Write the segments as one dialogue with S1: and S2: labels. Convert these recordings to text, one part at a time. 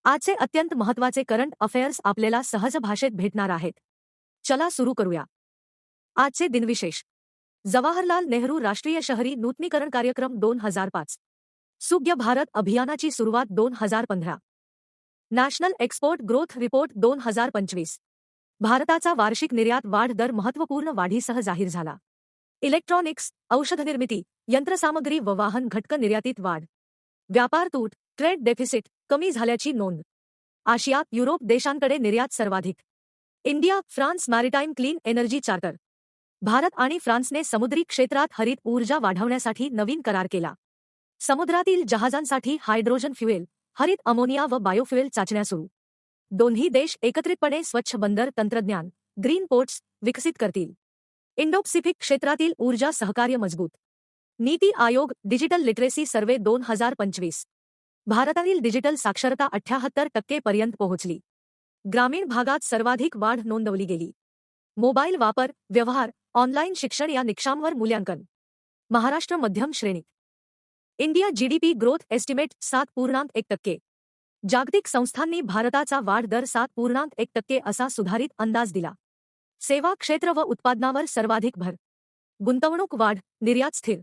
S1: आजचे अत्यंत महत्त्वाचे करंट अफेअर्स आपल्याला सहज भाषेत भेटणार आहेत. चला सुरू करूया. आजचे दिनविशेष. जवाहरलाल नेहरू राष्ट्रीय शहरी नूतनीकरण कार्यक्रम 2005. सुज्ञ भारत अभियानाची सुरुवात 2015. National export growth report 2025. भारताचा वार्षिक निर्यात वाढ दर महत्त्वपूर्ण वाढीसह जाहीर झाला. इलेक्ट्रॉनिक्स, औषधनिर्मिती, यंत्रसामग्री व वाहन घटक निर्यातीत वाढ. व्यापार तूट, ट्रेड डेफिसिट कमी झाल्याची नोंद. आशियात युरोप देशांकडे निर्यात सर्वाधिक. India France maritime clean energy charter. Bharat आणि फ्रान्सने समुद्री क्षेत्रात हरित ऊर्जा वाढवण्यासाठी नवीन करार केला. समुद्रातील जहाजांसाठी हायड्रोजन फ्युएल, हरित अमोनिया व बायोफ्युएल चाचण्या सुरू. दोन्ही देश एकत्रितपणे स्वच्छ बंदर तंत्रज्ञान ग्रीन पोर्ट्स विकसित करतील. इंडो पॅसिफिक क्षेत्रातील ऊर्जा सहकार्य मजबूत. NITI Aayog digital literacy survey 2025. भारतातील डिजिटल साक्षरता 78% पर्यंत पोहोचली. ग्रामीण भागात सर्वाधिक वाढ नोंदवली गेली. मोबाईल वापर, व्यवहार, ऑनलाईन शिक्षण या निकषांवर मूल्यांकन. महाराष्ट्र मध्यम श्रेणी. India GDP growth estimate 7.1%. जागतिक संस्थांनी भारताचा वाढ दर 7.1% असा सुधारित अंदाज दिला. सेवा क्षेत्र व उत्पादनावर सर्वाधिक भर. गुंतवणूक वाढ, निर्यात स्थिर.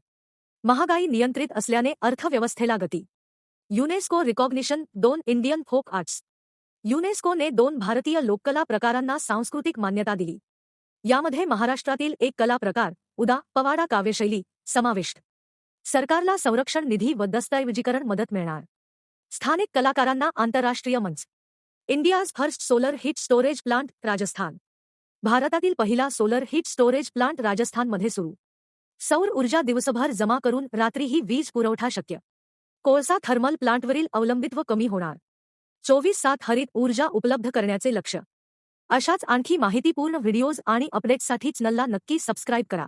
S1: महागाई नियंत्रित असल्याने अर्थव्यवस्थेला गती. UNESCO recognition 2 Indian folk arts. युनेस्कोने 2 भारतीय लोककला प्रकारांना सांस्कृतिक मान्यता दिली. यामध्ये महाराष्ट्रातील एक कला प्रकार उदा पवाडा काव्यशैली समाविष्ट. सरकारला संरक्षण निधी व दस्तऐवजीकरण मदत मिळणार. स्थानिक कलाकारांना आंतरराष्ट्रीय मंच. India's first solar heat storage plant Rajasthan. भारतातील पहिला सोलर हीट स्टोरेज प्लांट राजस्थानमध्ये सुरू. सौर ऊर्जा दिवसभर जमा करून रात्रीही वीज पुरवठा शक्य. कोळसा थर्मल प्लांटवरील अवलंबित्व कमी होणार. 24/7 हरित ऊर्जा उपलब्ध करण्याचे लक्ष्य. अशाच आणखी माहितीपूर्ण व्हिडिओज आणि अपडेट्ससाठी चॅनलला नक्की सबस्क्राईब करा.